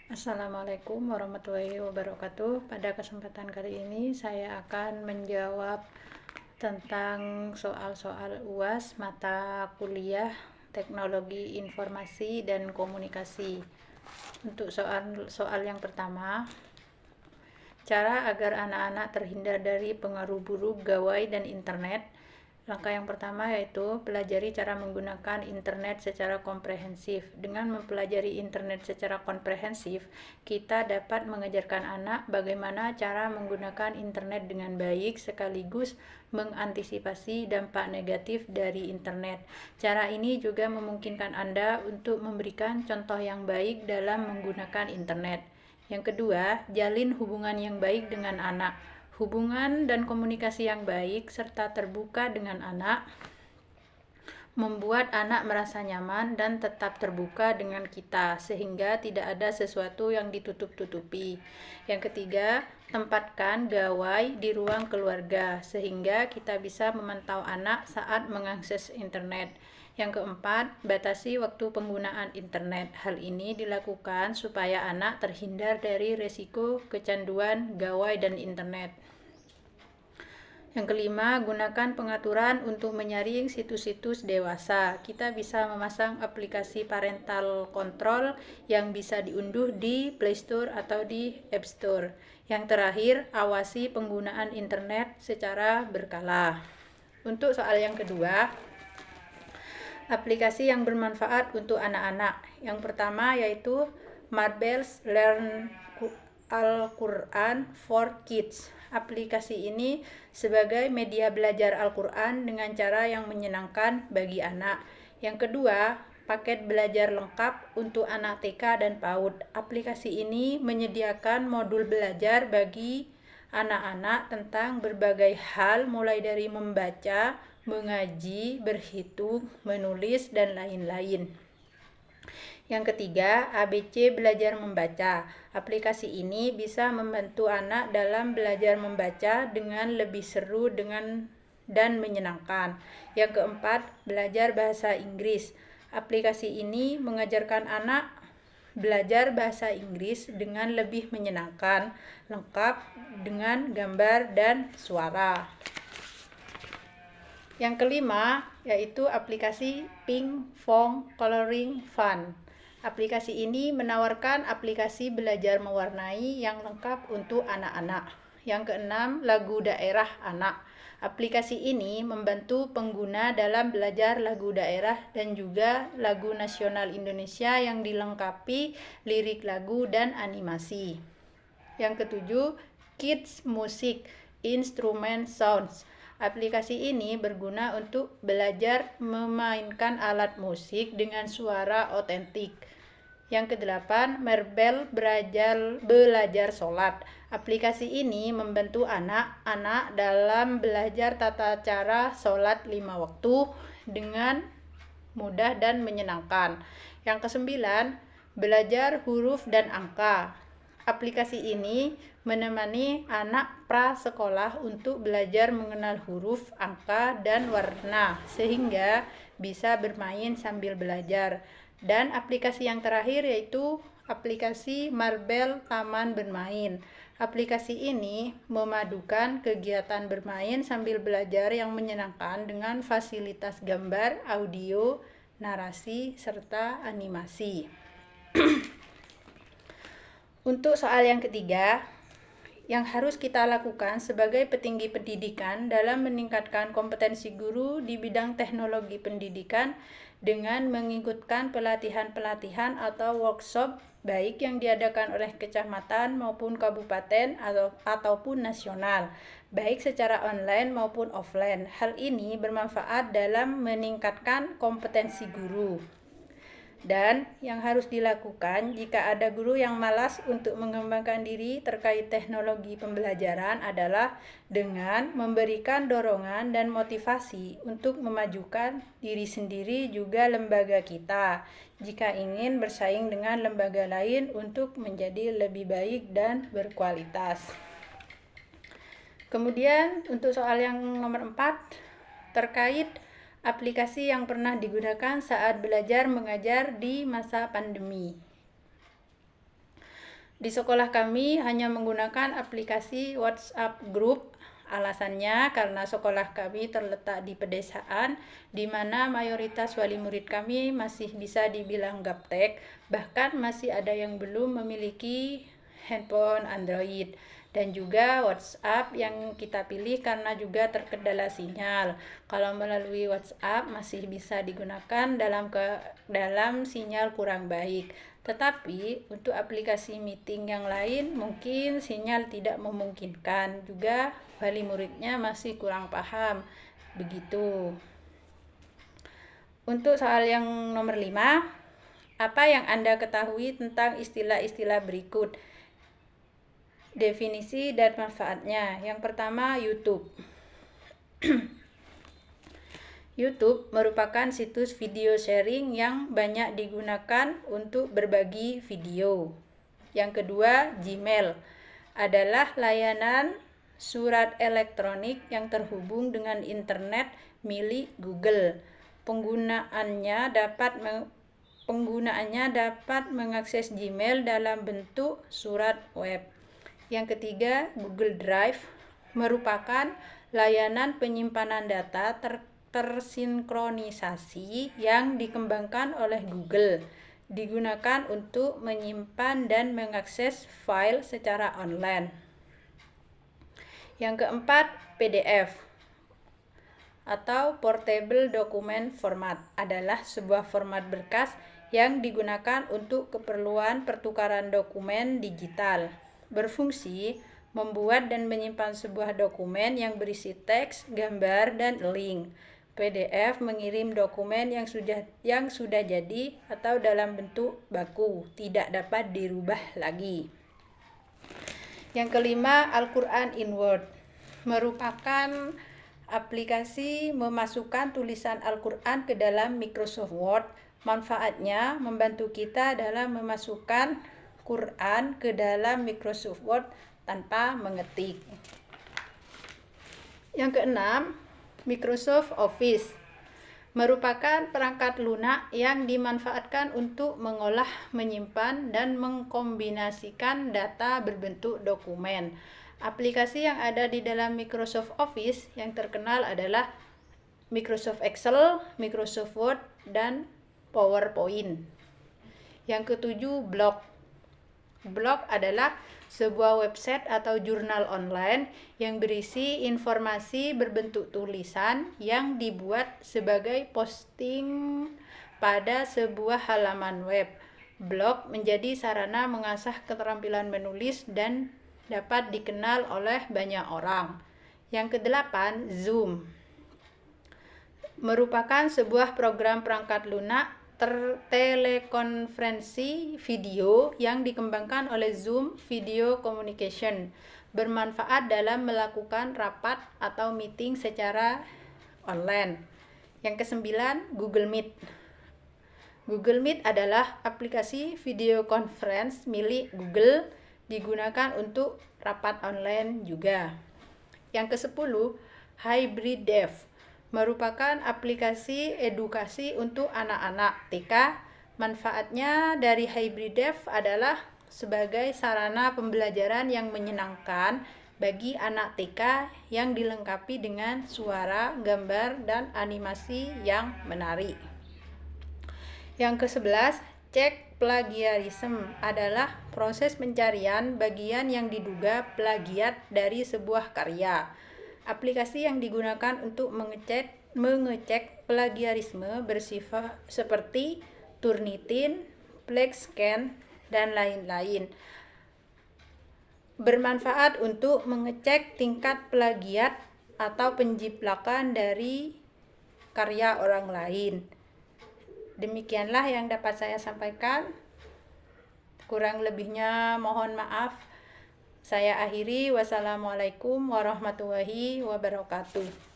Assalamualaikum warahmatullahi wabarakatuh. Pada kesempatan kali ini saya akan menjawab tentang soal-soal UAS mata kuliah Teknologi Informasi dan Komunikasi. Untuk soal yang pertama, cara agar anak-anak terhindar dari pengaruh buruk gawai dan internet. Langkah yang pertama yaitu pelajari cara menggunakan internet secara komprehensif. Dengan mempelajari internet secara komprehensif, kita dapat mengajarkan anak bagaimana cara menggunakan internet dengan baik sekaligus mengantisipasi dampak negatif dari internet. Cara ini juga memungkinkan Anda untuk memberikan contoh yang baik dalam menggunakan internet. Yang kedua, jalin hubungan yang baik dengan anak. Hubungan dan komunikasi yang baik serta terbuka dengan anak membuat anak merasa nyaman dan tetap terbuka dengan kita, sehingga tidak ada sesuatu yang ditutup-tutupi. Yang ketiga, tempatkan gawai di ruang keluarga, sehingga kita bisa memantau anak saat mengakses internet. Yang keempat, batasi waktu penggunaan internet. Hal ini dilakukan supaya anak terhindar dari resiko kecanduan gawai dan internet. Yang kelima, gunakan pengaturan untuk menyaring situs-situs dewasa. Kita bisa memasang aplikasi parental control yang bisa diunduh di Play Store atau di App Store. Yang terakhir, awasi penggunaan internet secara berkala. Untuk soal yang kedua, aplikasi yang bermanfaat untuk anak-anak. Yang pertama yaitu Marbles Learn Al-Quran for Kids. Aplikasi ini sebagai media belajar Al-Quran dengan cara yang menyenangkan bagi anak. Yang kedua, paket belajar lengkap untuk anak TK dan PAUD. Aplikasi ini menyediakan modul belajar bagi anak-anak tentang berbagai hal mulai dari membaca, mengaji, berhitung, menulis, dan lain-lain. Yang ketiga, ABC Belajar Membaca. Aplikasi ini bisa membantu anak dalam belajar membaca dengan lebih seru dan menyenangkan. Yang keempat, belajar bahasa Inggris. Aplikasi ini mengajarkan anak belajar bahasa Inggris dengan lebih menyenangkan, lengkap dengan gambar dan suara. Yang kelima yaitu aplikasi Ping Fong Coloring Fun. Aplikasi ini menawarkan aplikasi belajar mewarnai yang lengkap untuk anak-anak. Yang keenam, lagu daerah anak. Aplikasi ini membantu pengguna dalam belajar lagu daerah dan juga lagu nasional Indonesia yang dilengkapi lirik lagu dan animasi. Yang ketujuh, Kids Music Instrument Sounds. Aplikasi ini berguna untuk belajar memainkan alat musik dengan suara otentik. Yang kedelapan, Merbel Belajar Sholat. Aplikasi ini membantu anak-anak dalam belajar tata cara sholat 5 waktu dengan mudah dan menyenangkan. Yang kesembilan, Belajar Huruf dan Angka. Aplikasi ini menemani anak prasekolah untuk belajar mengenal huruf, angka, dan warna, sehingga bisa bermain sambil belajar. Dan aplikasi yang terakhir yaitu aplikasi Marbel Taman Bermain. Aplikasi ini memadukan kegiatan bermain sambil belajar yang menyenangkan dengan fasilitas gambar, audio, narasi, serta animasi. Untuk soal yang ketiga, yang harus kita lakukan sebagai petinggi pendidikan dalam meningkatkan kompetensi guru di bidang teknologi pendidikan dengan mengikutkan pelatihan-pelatihan atau workshop baik yang diadakan oleh kecamatan maupun kabupaten ataupun nasional, baik secara online maupun offline. Hal ini bermanfaat dalam meningkatkan kompetensi guru. Dan yang harus dilakukan jika ada guru yang malas untuk mengembangkan diri terkait teknologi pembelajaran adalah dengan memberikan dorongan dan motivasi untuk memajukan diri sendiri juga lembaga kita jika ingin bersaing dengan lembaga lain untuk menjadi lebih baik dan berkualitas. Kemudian untuk soal yang nomor 4 terkait aplikasi yang pernah digunakan saat belajar mengajar di masa pandemi. Di sekolah kami hanya menggunakan aplikasi WhatsApp Group. Alasannya karena sekolah kami terletak di pedesaan, di mana mayoritas wali murid kami masih bisa dibilang gaptek, bahkan masih ada yang belum memiliki handphone Android. Dan juga WhatsApp yang kita pilih karena juga terkendala sinyal. Kalau melalui WhatsApp masih bisa digunakan dalam sinyal kurang baik. Tetapi untuk aplikasi meeting yang lain mungkin sinyal tidak memungkinkan. Juga wali muridnya masih kurang paham. Begitu. Untuk soal yang nomor 5, apa yang Anda ketahui tentang istilah-istilah berikut? Definisi dan manfaatnya. Yang pertama, YouTube. YouTube merupakan situs video sharing yang banyak digunakan untuk berbagi video. Yang kedua, Gmail adalah layanan surat elektronik yang terhubung dengan internet milik Google. Penggunaannya dapat mengakses Gmail dalam bentuk surat web. Yang ketiga, Google Drive merupakan layanan penyimpanan data tersinkronisasi yang dikembangkan oleh Google. Digunakan untuk menyimpan dan mengakses file secara online. Yang keempat, PDF atau Portable Document Format adalah sebuah format berkas yang digunakan untuk keperluan pertukaran dokumen digital. Berfungsi membuat dan menyimpan sebuah dokumen yang berisi teks, gambar, dan link. PDF mengirim dokumen yang sudah jadi atau dalam bentuk baku, tidak dapat dirubah lagi. Yang kelima, Al-Quran in Word merupakan aplikasi memasukkan tulisan Al-Quran ke dalam Microsoft Word. Manfaatnya membantu kita dalam memasukkan Quran ke dalam Microsoft Word tanpa mengetik. Yang keenam, Microsoft Office merupakan perangkat lunak yang dimanfaatkan untuk mengolah, menyimpan, dan mengkombinasikan data berbentuk dokumen. Aplikasi yang ada di dalam Microsoft Office yang terkenal adalah Microsoft Excel, Microsoft Word, dan PowerPoint. Yang ketujuh, Blog. Blog adalah sebuah website atau jurnal online yang berisi informasi berbentuk tulisan yang dibuat sebagai posting pada sebuah halaman web. Blog menjadi sarana mengasah keterampilan menulis dan dapat dikenal oleh banyak orang. Yang kedelapan, Zoom merupakan sebuah program perangkat lunak telekonferensi video yang dikembangkan oleh Zoom Video Communication, bermanfaat dalam melakukan rapat atau meeting secara online. Yang kesembilan, Google Meet. Google Meet adalah aplikasi video conference milik Google, digunakan untuk rapat online juga. Yang kesepuluh, Hybrid Dev merupakan aplikasi edukasi untuk anak-anak TK. Manfaatnya dari Hybrid Dev adalah sebagai sarana pembelajaran yang menyenangkan bagi anak TK yang dilengkapi dengan suara, gambar, dan animasi yang menarik. Yang ke-11, cek plagiarisme adalah proses pencarian bagian yang diduga plagiat dari sebuah karya. Aplikasi yang digunakan untuk mengecek plagiarisme bersifat seperti Turnitin, Plexscan, dan lain-lain. Bermanfaat untuk mengecek tingkat plagiat atau penjiplakan dari karya orang lain. Demikianlah yang dapat saya sampaikan. Kurang lebihnya mohon maaf. Saya akhiri. Wassalamualaikum warahmatullahi wabarakatuh.